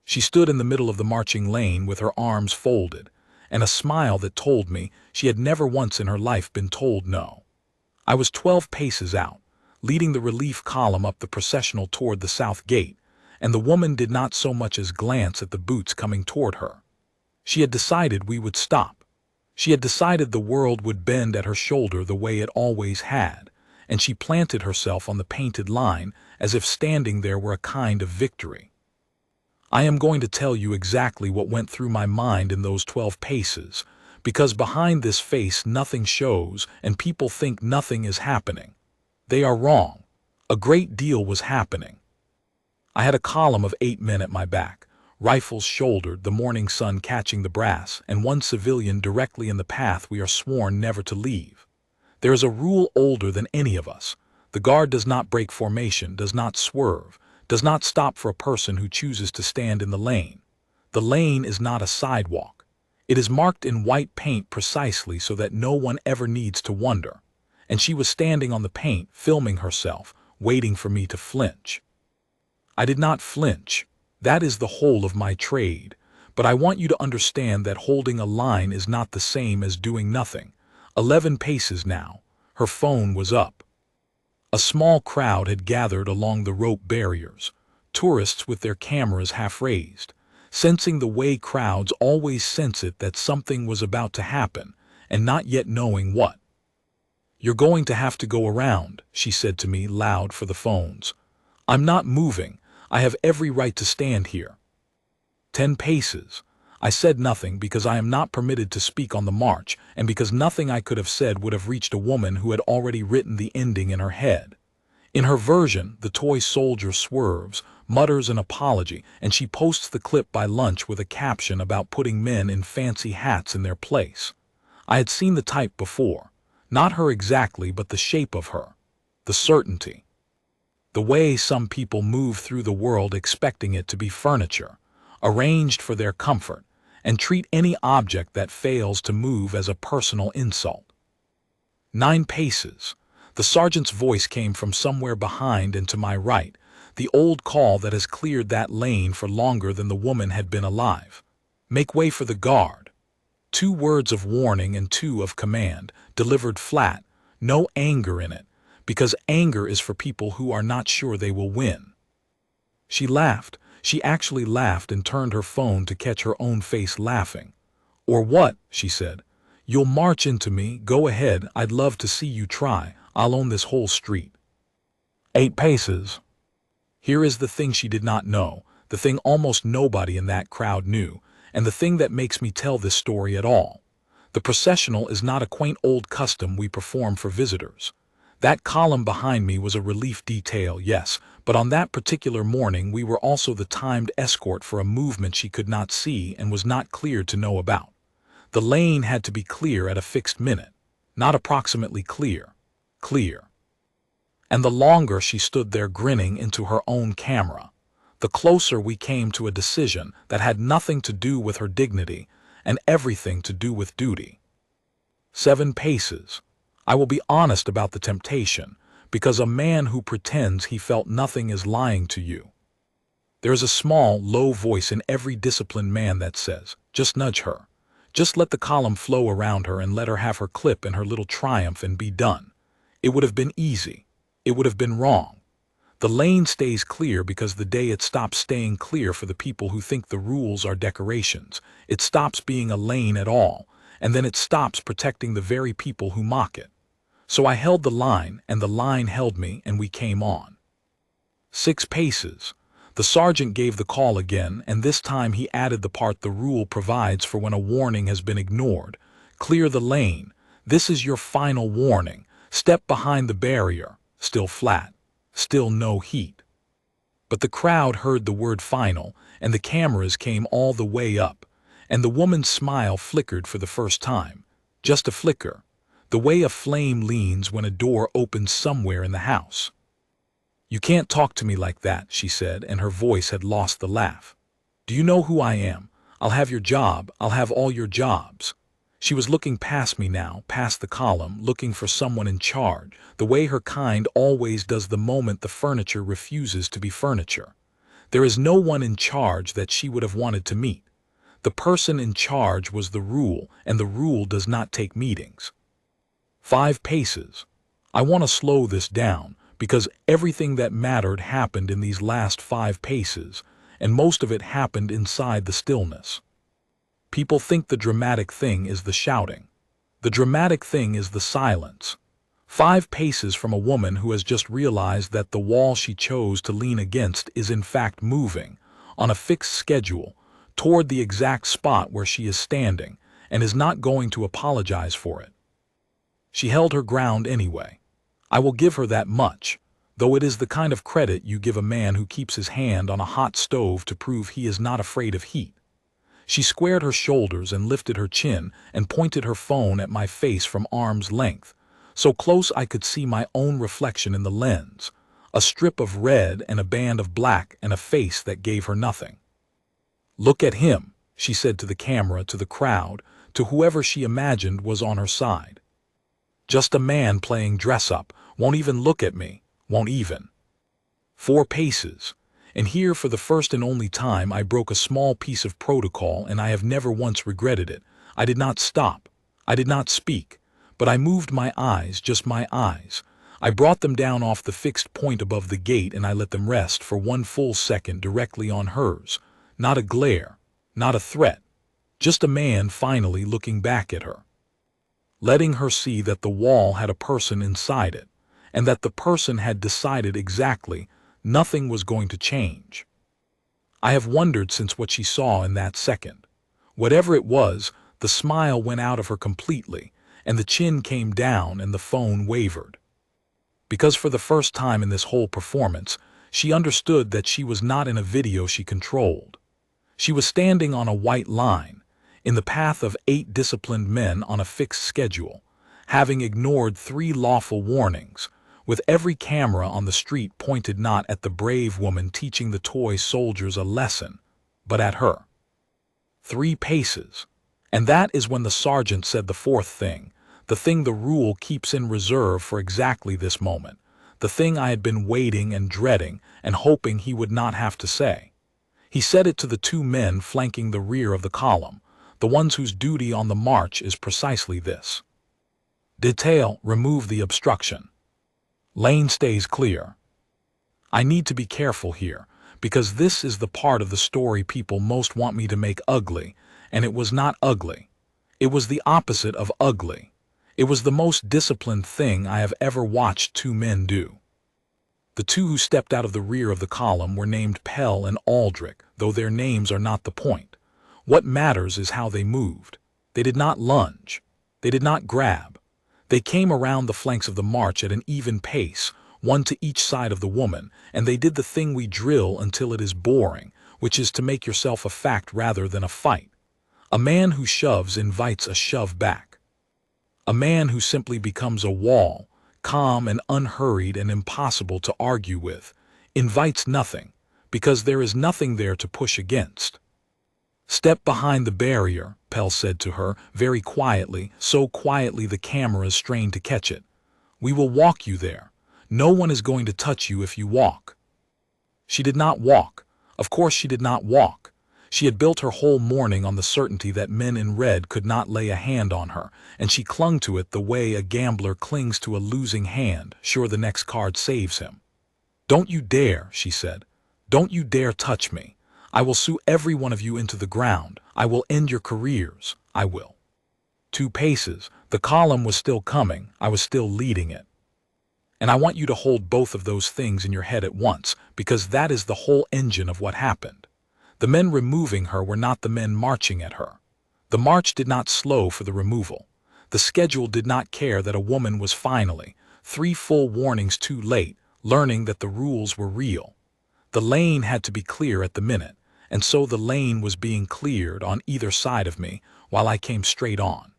She stood in the middle of the marching lane with her arms folded, and a smile that told me she had never once in her life been told no. I was 12 paces out, leading the relief column up the processional toward the south gate, and the woman did not so much as glance at the boots coming toward her. She had decided we would stop. She had decided the world would bend at her shoulder the way it always had, and she planted herself on the painted line as if standing there were a kind of victory. I am going to tell you exactly what went through my mind in those 12 paces, because behind this face nothing shows and people think nothing is happening. They are wrong. A great deal was happening. I had a column of 8 men at my back, rifles shouldered, the morning sun catching the brass, and one civilian directly in the path we are sworn never to leave. There is a rule older than any of us. The guard does not break formation, does not swerve, does not stop for a person who chooses to stand in the lane. The lane is not a sidewalk. It is marked in white paint precisely so that no one ever needs to wonder. And she was standing on the paint, filming herself, waiting for me to flinch. I did not flinch. That is the whole of my trade. But I want you to understand that holding a line is not the same as doing nothing. 11 paces now. Her phone was up. A small crowd had gathered along the rope barriers, tourists with their cameras half raised, sensing the way crowds always sense it that something was about to happen, and not yet knowing what. "You're going to have to go around," she said to me loud for the phones. "I'm not moving. I have every right to stand here." 10 paces. I said nothing because I am not permitted to speak on the march, and because nothing I could have said would have reached a woman who had already written the ending in her head. In her version, the toy soldier swerves, mutters an apology, and she posts the clip by lunch with a caption about putting men in fancy hats in their place. I had seen the type before. Not her exactly, but the shape of her. The certainty. The way some people move through the world expecting it to be furniture, arranged for their comfort, and treat any object that fails to move as a personal insult. 9 paces. The sergeant's voice came from somewhere behind and to my right, the old call that has cleared that lane for longer than the woman had been alive. "Make way for the guard." 2 words of warning and 2 of command, delivered flat, no anger in it, because anger is for people who are not sure they will win. She laughed. She actually laughed and turned her phone to catch her own face laughing. "Or what?" she said. "You'll march into me, go ahead, I'd love to see you try, I'll own this whole street." 8 paces. Here is the thing she did not know, the thing almost nobody in that crowd knew, and the thing that makes me tell this story at all. The processional is not a quaint old custom we perform for visitors. That column behind me was a relief detail, yes, but on that particular morning we were also the timed escort for a movement she could not see and was not cleared to know about. The lane had to be clear at a fixed minute, not approximately clear, clear. And the longer she stood there grinning into her own camera, the closer we came to a decision that had nothing to do with her dignity and everything to do with duty. 7 paces. I will be honest about the temptation, because a man who pretends he felt nothing is lying to you. There is a small, low voice in every disciplined man that says, "Just nudge her. Just let the column flow around her and let her have her clip and her little triumph and be done." It would have been easy. It would have been wrong. The lane stays clear because the day it stops staying clear for the people who think the rules are decorations, it stops being a lane at all, and then it stops protecting the very people who mock it. So I held the line, and the line held me, and we came on. 6 paces. The sergeant gave the call again, and this time he added the part the rule provides for when a warning has been ignored. "Clear the lane. This is your final warning. Step behind the barrier." Still flat. Still no heat. But the crowd heard the word final, and the cameras came all the way up, and the woman's smile flickered for the first time. Just a flicker. The way a flame leans when a door opens somewhere in the house. "You can't talk to me like that," she said, and her voice had lost the laugh. "Do you know who I am? I'll have your job. I'll have all your jobs." She was looking past me now, past the column, looking for someone in charge, the way her kind always does the moment the furniture refuses to be furniture. There is no one in charge that she would have wanted to meet. The person in charge was the rule, and the rule does not take meetings. 5 paces. I want to slow this down, because everything that mattered happened in these last 5 paces, and most of it happened inside the stillness. People think the dramatic thing is the shouting. The dramatic thing is the silence. 5 paces from a woman who has just realized that the wall she chose to lean against is in fact moving, on a fixed schedule, toward the exact spot where she is standing, and is not going to apologize for it. She held her ground anyway. I will give her that much, though it is the kind of credit you give a man who keeps his hand on a hot stove to prove he is not afraid of heat. She squared her shoulders and lifted her chin and pointed her phone at my face from arm's length, so close I could see my own reflection in the lens, a strip of red and a band of black and a face that gave her nothing. "Look at him," she said to the camera, to the crowd, to whoever she imagined was on her side. "Just a man playing dress-up, won't even look at me, won't even." 4 paces. And here for the first and only time I broke a small piece of protocol, and I have never once regretted it. I did not stop. I did not speak. But I moved my eyes, just my eyes. I brought them down off the fixed point above the gate, and I let them rest for 1 full second directly on hers. Not a glare, not a threat. Just a man finally looking back at her. Letting her see that the wall had a person inside it, and that the person had decided exactly nothing was going to change. I have wondered since what she saw in that second. Whatever it was, the smile went out of her completely, and the chin came down and the phone wavered. Because for the first time in this whole performance, she understood that she was not in a video she controlled. She was standing on a white line, in the path of 8 disciplined men on a fixed schedule, having ignored 3 lawful warnings, with every camera on the street pointed not at the brave woman teaching the toy soldiers a lesson, but at her. 3 paces. And that is when the sergeant said the 4th thing, the thing the rule keeps in reserve for exactly this moment, the thing I had been waiting and dreading and hoping he would not have to say. He said it to the 2 men flanking the rear of the column, the ones whose duty on the march is precisely this. Detail, remove the obstruction. Lane stays clear. I need to be careful here, because this is the part of the story people most want me to make ugly, and it was not ugly. It was the opposite of ugly. It was the most disciplined thing I have ever watched 2 men do. The 2 who stepped out of the rear of the column were named Pell and Aldrich, though their names are not the point. What matters is how they moved. They did not lunge. They did not grab. They came around the flanks of the march at an even pace, 1 to each side of the woman, and they did the thing we drill until it is boring, which is to make yourself a fact rather than a fight. A man who shoves invites a shove back. A man who simply becomes a wall, calm and unhurried and impossible to argue with, invites nothing, because there is nothing there to push against. "Step behind the barrier," Pell said to her, very quietly, so quietly the cameras strained to catch it. "We will walk you there. No one is going to touch you if you walk." She did not walk. Of course she did not walk. She had built her whole morning on the certainty that men in red could not lay a hand on her, and she clung to it the way a gambler clings to a losing hand, sure the next card saves him. "Don't you dare," she said. "Don't you dare touch me. I will sue every one of you into the ground. I will end your careers. I will." 2 paces. The column was still coming. I was still leading it. And I want you to hold both of those things in your head at once, because that is the whole engine of what happened. The men removing her were not the men marching at her. The march did not slow for the removal. The schedule did not care that a woman was finally, 3 full warnings too late, learning that the rules were real. The lane had to be clear at the minute, and so the lane was being cleared on either side of me while I came straight on.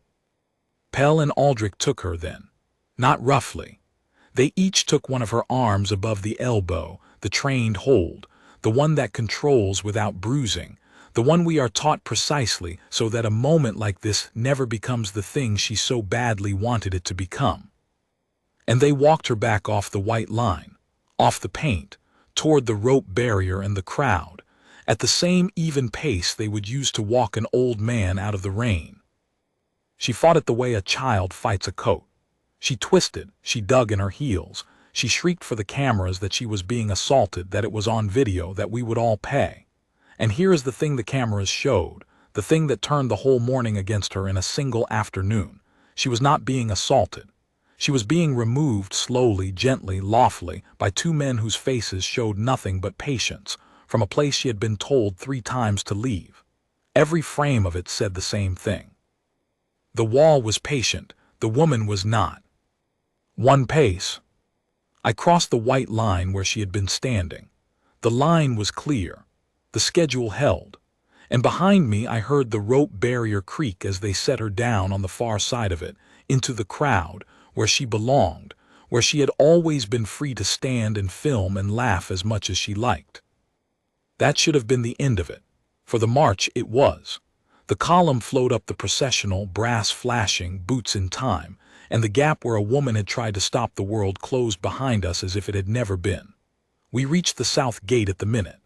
Pell and Aldrich took her then. Not roughly. They each took one of her arms above the elbow, the trained hold, the one that controls without bruising, the one we are taught precisely so that a moment like this never becomes the thing she so badly wanted it to become. And they walked her back off the white line, off the paint, toward the rope barrier and the crowd, at the same even pace they would use to walk an old man out of the rain. She fought it the way a child fights a coat. She twisted, she dug in her heels, she shrieked for the cameras that she was being assaulted, that it was on video, that we would all pay. And here is the thing the cameras showed, the thing that turned the whole morning against her in a single afternoon. She was not being assaulted. She was being removed slowly, gently, lawfully, by two men whose faces showed nothing but patience, from a place she had been told 3 times to leave. Every frame of it said the same thing. The wall was patient, the woman was not. 1 pace. I crossed the white line where she had been standing. The line was clear. The schedule held. And behind me I heard the rope barrier creak as they set her down on the far side of it, into the crowd, where she belonged, where she had always been free to stand and film and laugh as much as she liked. That should have been the end of it. For the march it was. The column flowed up the processional, brass flashing, boots in time, and the gap where a woman had tried to stop the world closed behind us as if it had never been. We reached the south gate at the minute.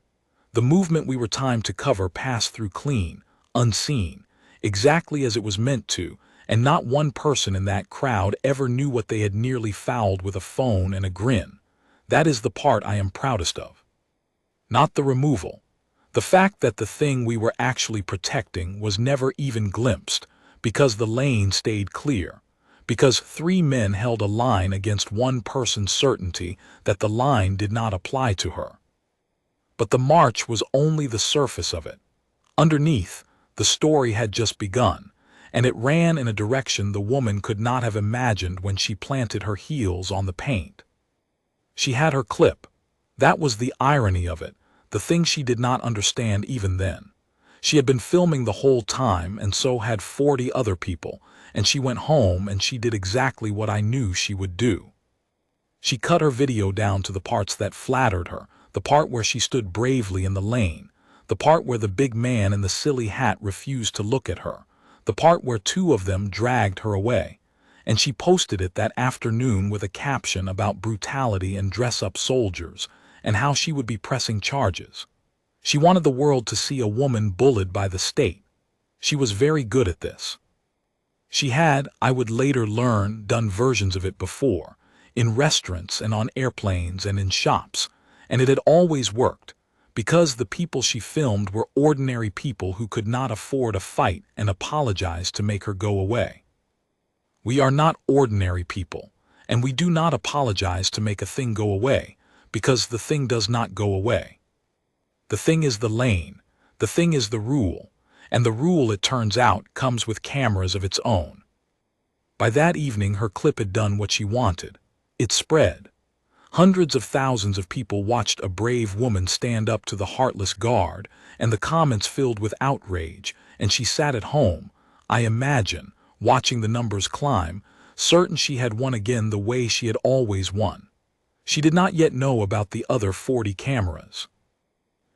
The movement we were timed to cover passed through clean, unseen, exactly as it was meant to, and not one person in that crowd ever knew what they had nearly fouled with a phone and a grin. That is the part I am proudest of. Not the removal. The fact that the thing we were actually protecting was never even glimpsed, because the lane stayed clear, because 3 men held a line against one person's certainty that the line did not apply to her. But the march was only the surface of it. Underneath, the story had just begun, and it ran in a direction the woman could not have imagined when she planted her heels on the paint. She had her clip. That was the irony of it, the thing she did not understand even then. She had been filming the whole time, and so had 40 other people, and she went home and she did exactly what I knew she would do. She cut her video down to the parts that flattered her, the part where she stood bravely in the lane, the part where the big man in the silly hat refused to look at her, the part where 2 of them dragged her away, and she posted it that afternoon with a caption about brutality and dress-up soldiers, and how she would be pressing charges. She wanted the world to see a woman bullied by the state. She was very good at this. She had, I would later learn, done versions of it before, in restaurants and on airplanes and in shops, and it had always worked, because the people she filmed were ordinary people who could not afford a fight and apologize to make her go away. We are not ordinary people, and we do not apologize to make a thing go away, because the thing does not go away. The thing is the lane, the thing is the rule, and the rule, it turns out, comes with cameras of its own. By that evening her clip had done what she wanted. It spread. Hundreds of thousands of people watched a brave woman stand up to the heartless guard, and the comments filled with outrage, and she sat at home, I imagine, watching the numbers climb, certain she had won again the way she had always won. She did not yet know about the other 40 cameras.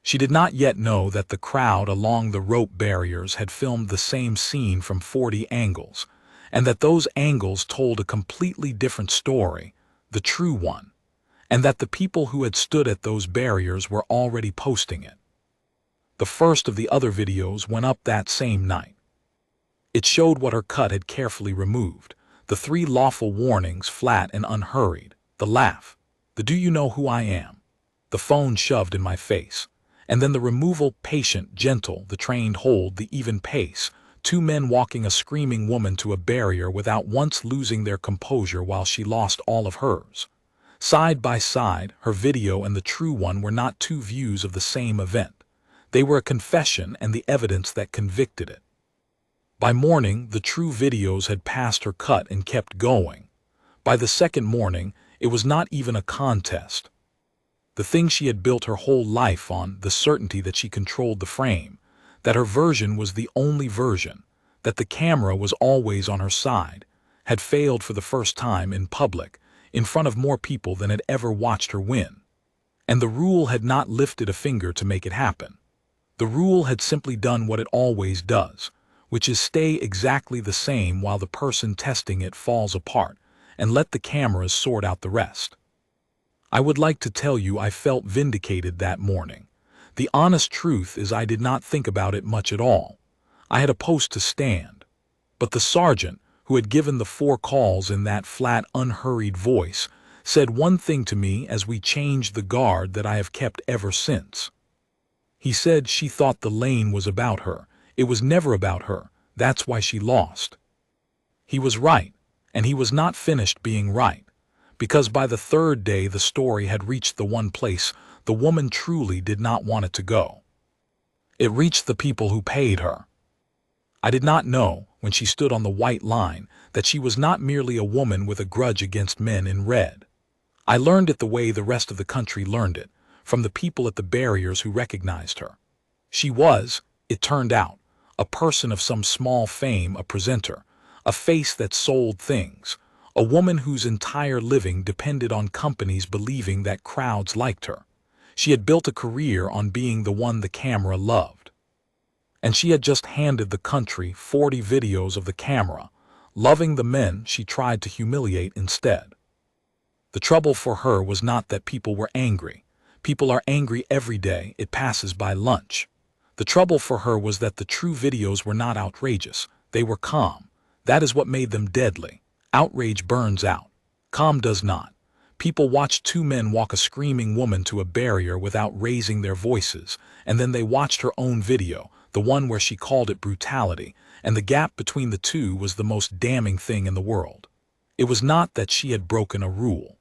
She did not yet know that the crowd along the rope barriers had filmed the same scene from 40 angles, and that those angles told a completely different story, the true one, and that the people who had stood at those barriers were already posting it. The first of the other videos went up that same night. It showed what her cut had carefully removed, the 3 lawful warnings, flat and unhurried, the laugh, the "do you know who I am?", the phone shoved in my face, and then the removal, patient, gentle, the trained hold, the even pace, 2 men walking a screaming woman to a barrier without once losing their composure while she lost all of hers. Side by side, her video and the true one were not 2 views of the same event. They were a confession and the evidence that convicted it. By morning, the true videos had passed her cut and kept going. By the second morning, it was not even a contest. The thing she had built her whole life on, the certainty that she controlled the frame, that her version was the only version, that the camera was always on her side, had failed for the first time in public, in front of more people than had ever watched her win. And the rule had not lifted a finger to make it happen. The rule had simply done what it always does, which is stay exactly the same while the person testing it falls apart, and let the cameras sort out the rest. I would like to tell you I felt vindicated that morning. The honest truth is I did not think about it much at all. I had a post to stand. But the sergeant, who had given the 4 calls in that flat, unhurried voice, said one thing to me as we changed the guard that I have kept ever since. He said she thought the lane was about her. It was never about her. That's why she lost. He was right, and he was not finished being right, because by the 3rd day the story had reached the one place the woman truly did not want it to go. It reached the people who paid her. I did not know, when she stood on the white line, that she was not merely a woman with a grudge against men in red. I learned it the way the rest of the country learned it, from the people at the barriers who recognized her. She was, it turned out, a person of some small fame, a presenter, a face that sold things, a woman whose entire living depended on companies believing that crowds liked her. She had built a career on being the one the camera loved. And she had just handed the country 40 videos of the camera, loving the men she tried to humiliate instead. The trouble for her was not that people were angry. People are angry every day, it passes by lunch. The trouble for her was that the true videos were not outrageous, they were calm. That is what made them deadly. Outrage burns out. Calm does not. People watched 2 men walk a screaming woman to a barrier without raising their voices, and then they watched her own video, the one where she called it brutality, and the gap between the two was the most damning thing in the world. It was not that she had broken a rule.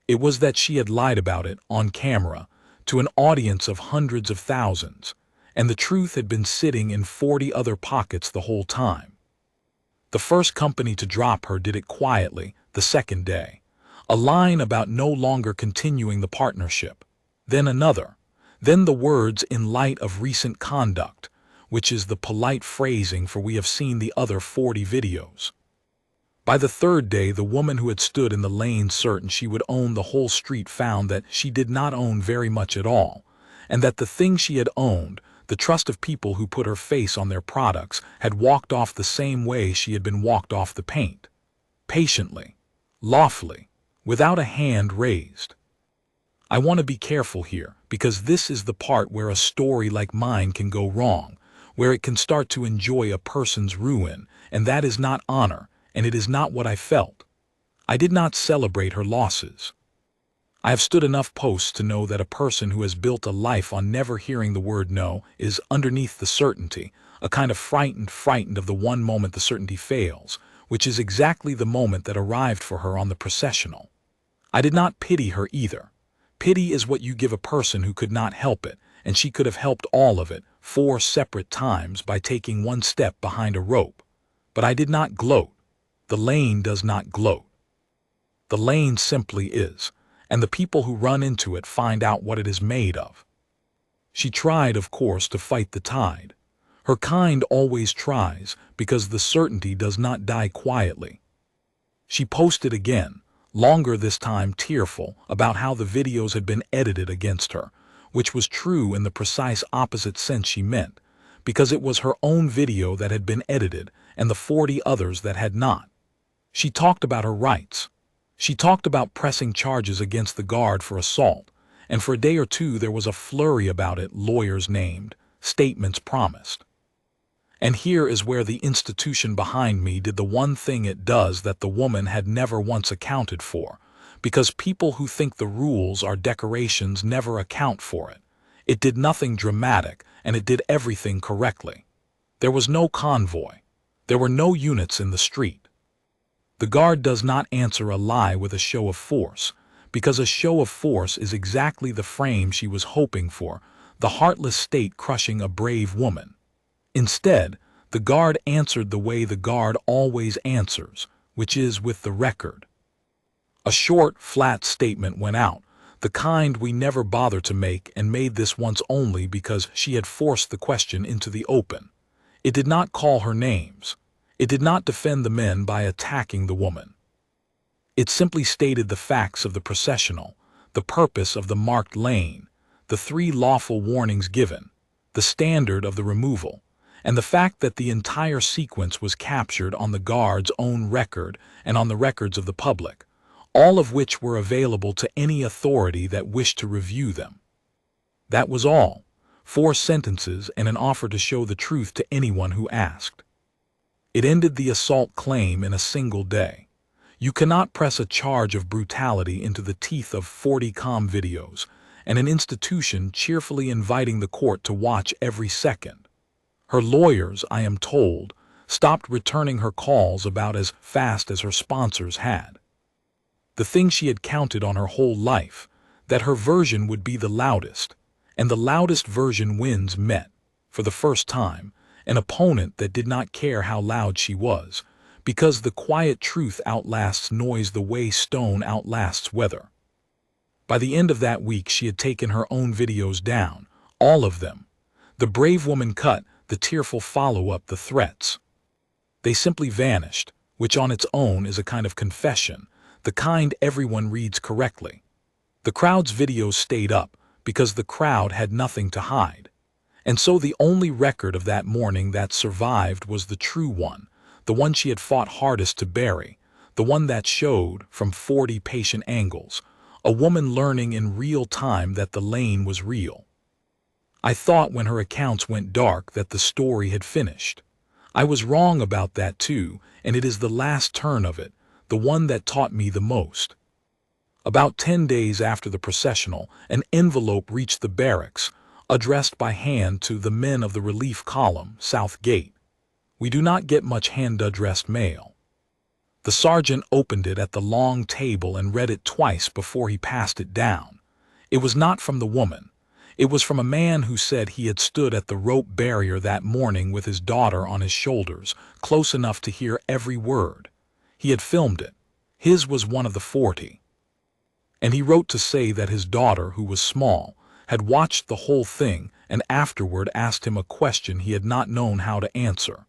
It was that she had lied about it, on camera, to an audience of hundreds of thousands, and the truth had been sitting in 40 other pockets the whole time. The first company to drop her did it quietly, the 2nd day. A line about no longer continuing the partnership. Then another. Then the words "in light of recent conduct," which is the polite phrasing for "we have seen the other 40 videos." By the 3rd day, the woman who had stood in the lane certain she would own the whole street found that she did not own very much at all, and that the thing she had owned, the trust of people who put her face on their products, had walked off the same way she had been walked off the paint. Patiently, lawfully, without a hand raised. I want to be careful here, because this is the part where a story like mine can go wrong, where it can start to enjoy a person's ruin, and that is not honor, and it is not what I felt. I did not celebrate her losses. I have stood enough posts to know that a person who has built a life on never hearing the word no is underneath the certainty, a kind of frightened of the one moment the certainty fails, which is exactly the moment that arrived for her on the processional. I did not pity her either. Pity is what you give a person who could not help it, and she could have helped all of it 4 separate times by taking 1 step behind a rope. But I did not gloat. The lane does not gloat. The lane simply is, and the people who run into it find out what it is made of. She tried, of course, to fight the tide. Her kind always tries, because the certainty does not die quietly. She posted again, longer this time, tearful, about how the videos had been edited against her, which was true in the precise opposite sense she meant, because it was her own video that had been edited and the 40 others that had not. She talked about her rights. She talked about pressing charges against the guard for assault, and for a day or 2 there was a flurry about it, lawyers named, statements promised. And here is where the institution behind me did the one thing it does that the woman had never once accounted for, because people who think the rules are decorations never account for it. It did nothing dramatic, and it did everything correctly. There was no convoy. There were no units in the street. The guard does not answer a lie with a show of force, because a show of force is exactly the frame she was hoping for, the heartless state crushing a brave woman. Instead, the guard answered the way the guard always answers, which is with the record. A short, flat statement went out, the kind we never bother to make, and made this once only because she had forced the question into the open. It did not call her names. It did not defend the men by attacking the woman. It simply stated the facts of the processional, the purpose of the marked lane, the 3 lawful warnings given, the standard of the removal, and the fact that the entire sequence was captured on the guard's own record and on the records of the public, all of which were available to any authority that wished to review them. That was all. 4 sentences and an offer to show the truth to anyone who asked. It ended the assault claim in a single day. You cannot press a charge of brutality into the teeth of 40 videos, and an institution cheerfully inviting the court to watch every second. Her lawyers, I am told, stopped returning her calls about as fast as her sponsors had. The thing she had counted on her whole life, that her version would be the loudest, and the loudest version wins, met, for the first time, an opponent that did not care how loud she was, because the quiet truth outlasts noise the way stone outlasts weather. By the end of that week she had taken her own videos down, all of them. The brave woman cut, the tearful follow-up, the threats. They simply vanished, which on its own is a kind of confession, the kind everyone reads correctly. The crowd's videos stayed up because the crowd had nothing to hide. And so the only record of that morning that survived was the true one, the one she had fought hardest to bury, the one that showed, from 40 patient angles, a woman learning in real time that the lane was real. I thought when her accounts went dark that the story had finished. I was wrong about that too, and it is the last turn of it, the one that taught me the most. About 10 days after the processional, an envelope reached the barracks, addressed by hand to the men of the relief column, South Gate. We do not get much hand-addressed mail. The sergeant opened it at the long table and read it twice before he passed it down. It was not from the woman. It was from a man who said he had stood at the rope barrier that morning with his daughter on his shoulders, close enough to hear every word. He had filmed it. His was one of the 40. And he wrote to say that his daughter, who was small, had watched the whole thing and afterward asked him a question he had not known how to answer,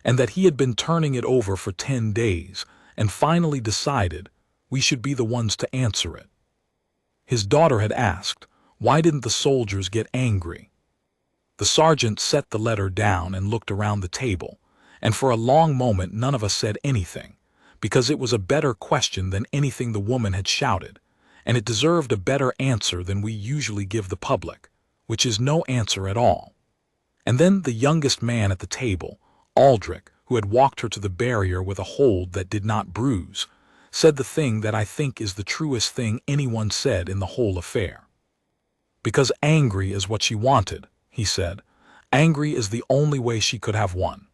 and that he had been turning it over for 10 days and finally decided we should be the ones to answer it. His daughter had asked, why didn't the soldiers get angry? The sergeant set the letter down and looked around the table, and for a long moment none of us said anything, because it was a better question than anything the woman had shouted, and it deserved a better answer than we usually give the public, which is no answer at all. And then the youngest man at the table, Aldrich, who had walked her to the barrier with a hold that did not bruise, said the thing that I think is the truest thing anyone said in the whole affair. Because angry is what she wanted, he said. Angry is the only way she could have won.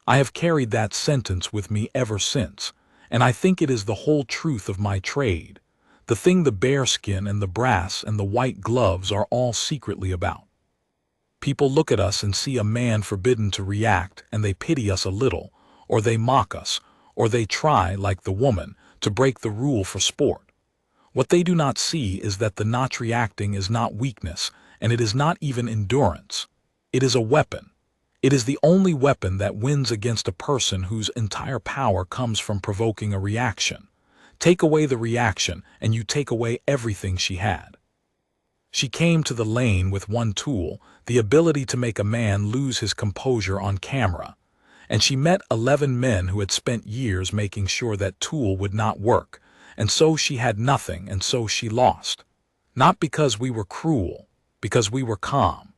I have carried that sentence with me ever since, and I think it is the whole truth of my trade, the thing the bearskin and the brass and the white gloves are all secretly about. People look at us and see a man forbidden to react, and they pity us a little, or they mock us, or they try, like the woman, to break the rule for sport. What they do not see is that the not reacting is not weakness, and it is not even endurance. It is a weapon. It is the only weapon that wins against a person whose entire power comes from provoking a reaction. Take away the reaction, and you take away everything she had. She came to the lane with one tool, the ability to make a man lose his composure on camera, and she met 11 men who had spent years making sure that tool would not work, and so she had nothing, and so she lost. Not because we were cruel, because we were calm.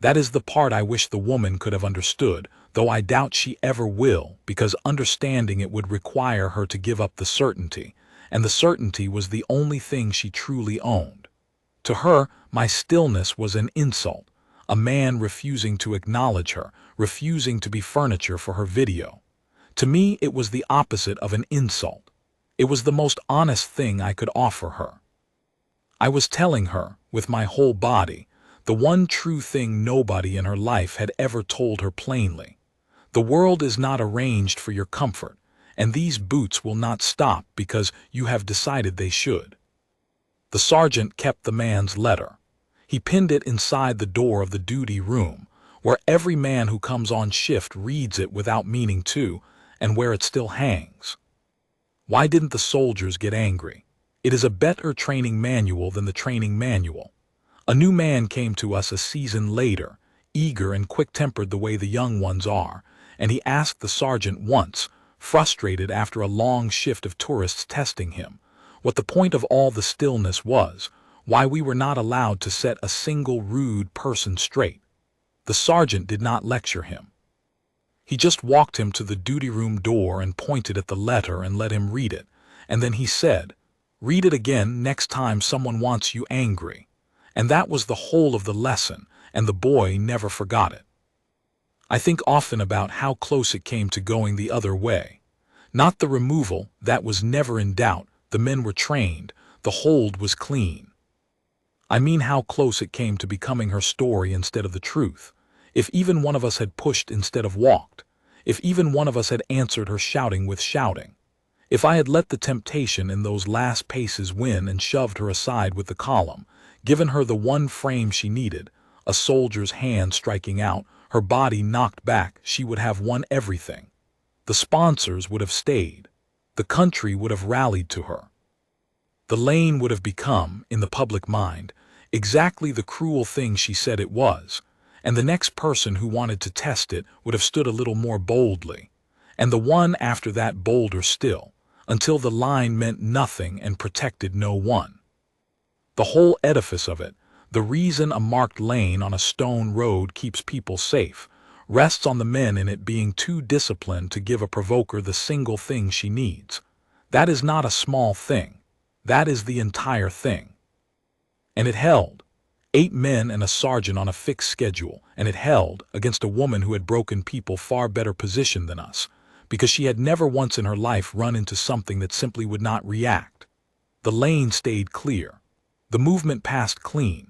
That is the part I wish the woman could have understood, though I doubt she ever will, because understanding it would require her to give up the certainty, and the certainty was the only thing she truly owned. To her, my stillness was an insult, a man refusing to acknowledge her, refusing to be furniture for her video. To me, it was the opposite of an insult. It was the most honest thing I could offer her. I was telling her, with my whole body, the one true thing nobody in her life had ever told her plainly. The world is not arranged for your comfort, and these boots will not stop because you have decided they should. The sergeant kept the man's letter. He pinned it inside the door of the duty room, where every man who comes on shift reads it without meaning to, and where it still hangs. Why didn't the soldiers get angry? It is a better training manual than the training manual. A new man came to us a season later, eager and quick-tempered the way the young ones are, and he asked the sergeant once, frustrated after a long shift of tourists testing him, what the point of all the stillness was, why we were not allowed to set a single rude person straight. The sergeant did not lecture him. He just walked him to the duty room door and pointed at the letter and let him read it, and then he said, "Read it again next time someone wants you angry." And that was the whole of the lesson, and the boy never forgot it. I think often about how close it came to going the other way. Not the removal, that was never in doubt, the men were trained, the hold was clean. I mean how close it came to becoming her story instead of the truth. If even one of us had pushed instead of walked, if even one of us had answered her shouting with shouting, if I had let the temptation in those last paces win and shoved her aside with the column, given her the one frame she needed, a soldier's hand striking out, her body knocked back, she would have won everything. The sponsors would have stayed. The country would have rallied to her. The lane would have become, in the public mind, exactly the cruel thing she said it was, and the next person who wanted to test it would have stood a little more boldly, and the one after that bolder still, until the line meant nothing and protected no one. The whole edifice of it, the reason a marked lane on a stone road keeps people safe, rests on the men in it being too disciplined to give a provoker the single thing she needs. That is not a small thing. That is the entire thing. And it held. 8 men and a sergeant on a fixed schedule, and it held against a woman who had broken people far better positioned than us, because she had never once in her life run into something that simply would not react. The lane stayed clear. The movement passed clean.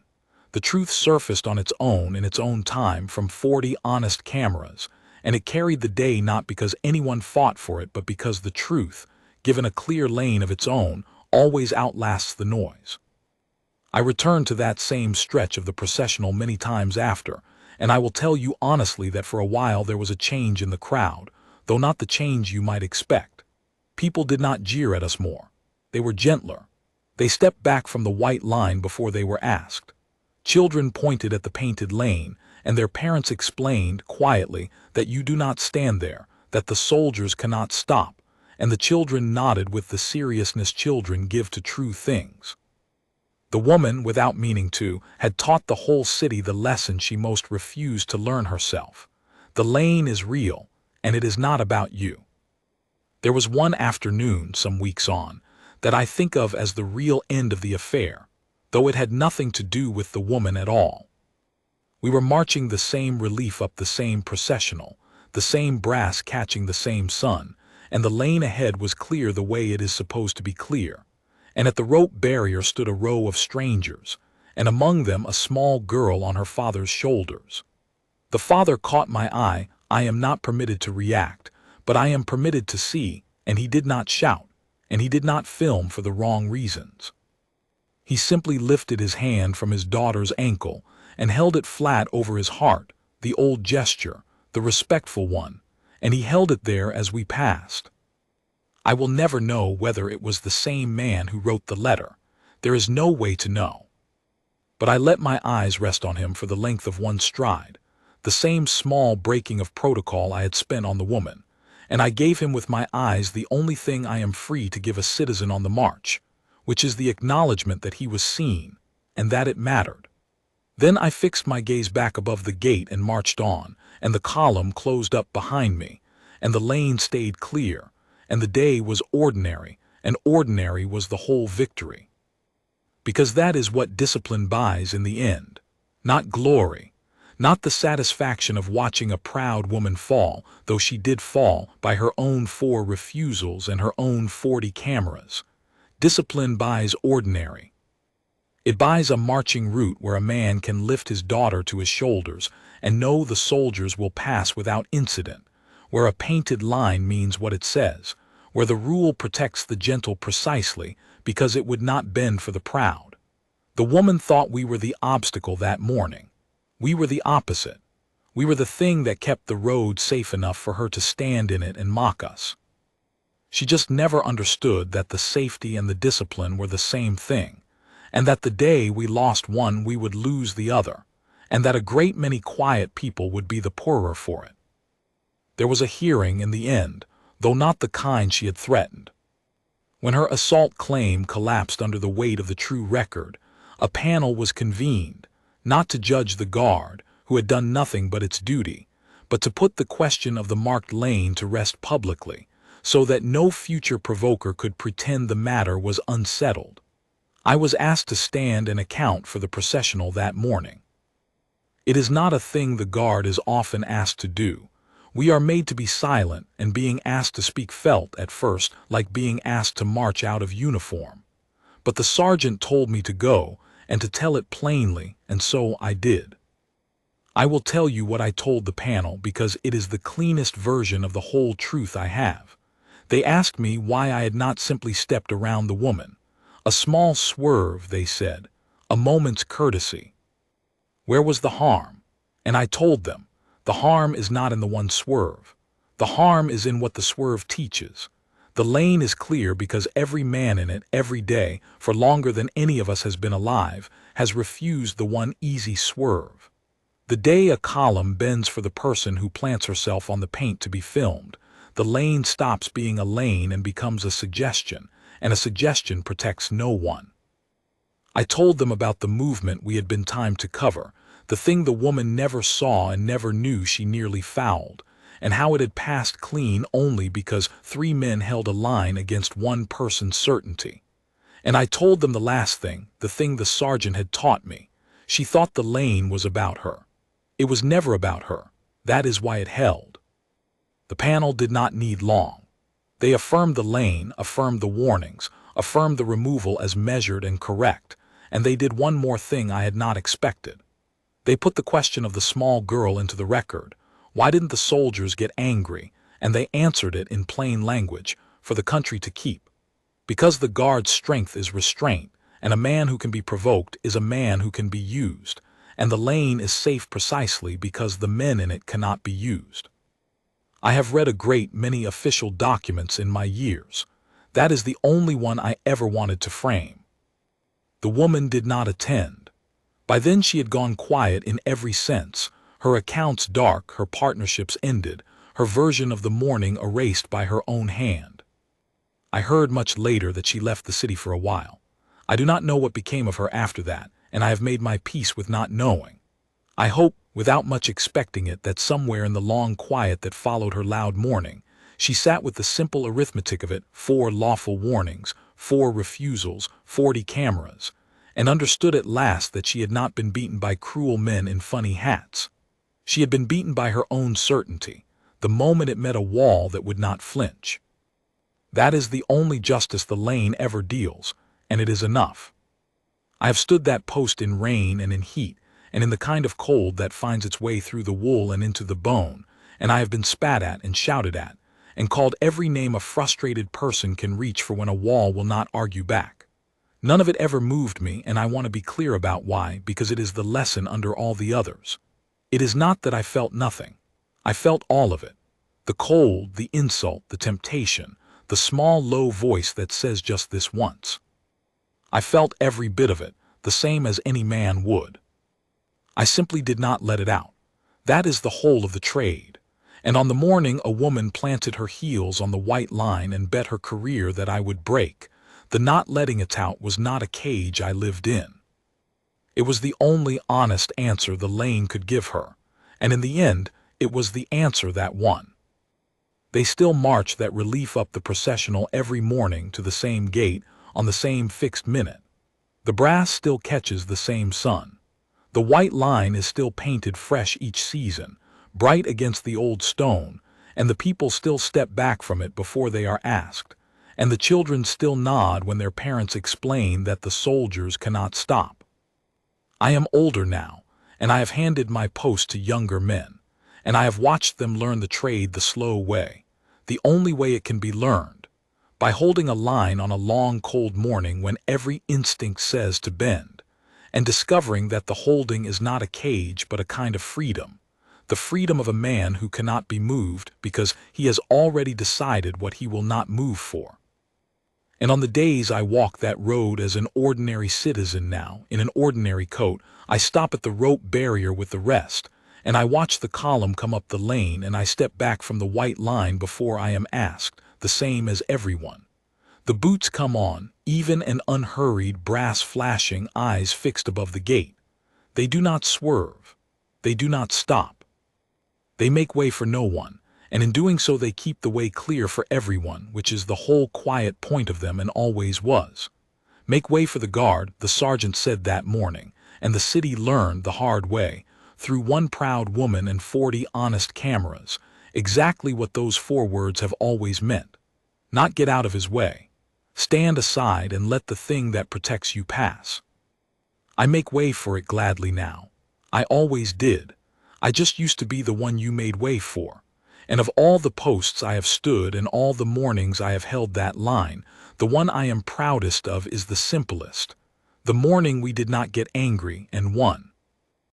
The truth surfaced on its own in its own time from 40 honest cameras, and it carried the day not because anyone fought for it, but because the truth, given a clear lane of its own, always outlasts the noise. I returned to that same stretch of the processional many times after, and I will tell you honestly that for a while there was a change in the crowd, though not the change you might expect. People did not jeer at us more. They were gentler. They stepped back from the white line before they were asked. Children pointed at the painted lane, and their parents explained quietly that you do not stand there, that the soldiers cannot stop, and the children nodded with the seriousness children give to true things. The woman, without meaning to, had taught the whole city the lesson she most refused to learn herself. The lane is real, and it is not about you. There was one afternoon, some weeks on, that I think of as the real end of the affair, though it had nothing to do with the woman at all. We were marching the same relief up the same processional, the same brass catching the same sun, and the lane ahead was clear the way it is supposed to be clear. And at the rope barrier stood a row of strangers, and among them a small girl on her father's shoulders. The father caught my eye. I am not permitted to react, but I am permitted to see, and he did not shout, and he did not film for the wrong reasons. He simply lifted his hand from his daughter's ankle and held it flat over his heart, the old gesture, the respectful one, and he held it there as we passed. I will never know whether it was the same man who wrote the letter. There is no way to know. But I let my eyes rest on him for the length of one stride, the same small breaking of protocol I had spent on the woman, and I gave him with my eyes the only thing I am free to give a citizen on the march, which is the acknowledgement that he was seen, and that it mattered. Then I fixed my gaze back above the gate and marched on, and the column closed up behind me, and the lane stayed clear, and the day was ordinary, and ordinary was the whole victory. Because that is what discipline buys in the end. Not glory, not the satisfaction of watching a proud woman fall, though she did fall, by her own 4 refusals and her own 40 cameras. Discipline buys ordinary. It buys a marching route where a man can lift his daughter to his shoulders and know the soldiers will pass without incident, where a painted line means what it says, where the rule protects the gentle precisely because it would not bend for the proud. The woman thought we were the obstacle that morning. We were the opposite. We were the thing that kept the road safe enough for her to stand in it and mock us. She just never understood that the safety and the discipline were the same thing, and that the day we lost one we would lose the other, and that a great many quiet people would be the poorer for it. There was a hearing in the end, though not the kind she had threatened. When her assault claim collapsed under the weight of the true record, a panel was convened, not to judge the guard, who had done nothing but its duty, but to put the question of the marked lane to rest publicly, so that no future provoker could pretend the matter was unsettled. I was asked to stand and account for the processional that morning. It is not a thing the guard is often asked to do. We are made to be silent, and being asked to speak felt, at first, like being asked to march out of uniform. But the sergeant told me to go, and to tell it plainly, and so I did. I will tell you what I told the panel because it is the cleanest version of the whole truth I have. They asked me why I had not simply stepped around the woman. A small swerve, they said, a moment's courtesy. Where was the harm? And I told them, the harm is not in the one swerve. The harm is in what the swerve teaches. The lane is clear because every man in it, every day, for longer than any of us has been alive, has refused the one easy swerve. The day a column bends for the person who plants herself on the paint to be filmed, the lane stops being a lane and becomes a suggestion, and a suggestion protects no one. I told them about the movement we had been timed to cover, the thing the woman never saw and never knew she nearly fouled, and how it had passed clean only because 3 men held a line against one person's certainty. And I told them the last thing, the thing the sergeant had taught me. She thought the lane was about her. It was never about her. That is why it held. The panel did not need long. They affirmed the lane, affirmed the warnings, affirmed the removal as measured and correct, and they did one more thing I had not expected. They put the question of the small girl into the record. Why didn't the soldiers get angry? And they answered it in plain language, for the country to keep. Because the guard's strength is restraint, and a man who can be provoked is a man who can be used, and the lane is safe precisely because the men in it cannot be used. I have read a great many official documents in my years. That is the only one I ever wanted to frame. The woman did not attend. By then she had gone quiet in every sense, her accounts dark, her partnerships ended, her version of the morning erased by her own hand. I heard much later that she left the city for a while. I do not know what became of her after that, and I have made my peace with not knowing. I hope, without much expecting it, that somewhere in the long quiet that followed her loud mourning, she sat with the simple arithmetic of it, 4 lawful warnings, 4 refusals, 40 cameras, and understood at last that she had not been beaten by cruel men in funny hats. She had been beaten by her own certainty, the moment it met a wall that would not flinch. That is the only justice the lane ever deals, and it is enough. I have stood that post in rain and in heat, and in the kind of cold that finds its way through the wool and into the bone, and I have been spat at and shouted at, and called every name a frustrated person can reach for when a wall will not argue back. None of it ever moved me, and I want to be clear about why, because it is the lesson under all the others. It is not that I felt nothing. I felt all of it. The cold, the insult, the temptation, the small low voice that says just this once. I felt every bit of it, the same as any man would. I simply did not let it out. That is the whole of the trade. And on the morning a woman planted her heels on the white line and bet her career that I would break, the not letting it out was not a cage I lived in. It was the only honest answer the lane could give her, and in the end, it was the answer that won. They still march that relief up the processional every morning to the same gate on the same fixed minute. The brass still catches the same sun. The white line is still painted fresh each season, bright against the old stone, and the people still step back from it before they are asked, and the children still nod when their parents explain that the soldiers cannot stop. I am older now, and I have handed my post to younger men, and I have watched them learn the trade the slow way, the only way it can be learned, by holding a line on a long cold morning when every instinct says to bend, and discovering that the holding is not a cage but a kind of freedom, the freedom of a man who cannot be moved because he has already decided what he will not move for. And on the days I walk that road as an ordinary citizen now, in an ordinary coat, I stop at the rope barrier with the rest, and I watch the column come up the lane, and I step back from the white line before I am asked, the same as everyone. The boots come on, even and unhurried, brass flashing, eyes fixed above the gate. They do not swerve. They do not stop. They make way for no one, and in doing so they keep the way clear for everyone, which is the whole quiet point of them and always was. Make way for the guard, the sergeant said that morning, and the city learned the hard way, through one proud woman and 40 honest cameras, exactly what those 4 words have always meant. Not get out of his way. Stand aside and let the thing that protects you pass. I make way for it gladly now. I always did. I just used to be the one you made way for. And of all the posts I have stood and all the mornings I have held that line, the one I am proudest of is the simplest. The morning we did not get angry and won.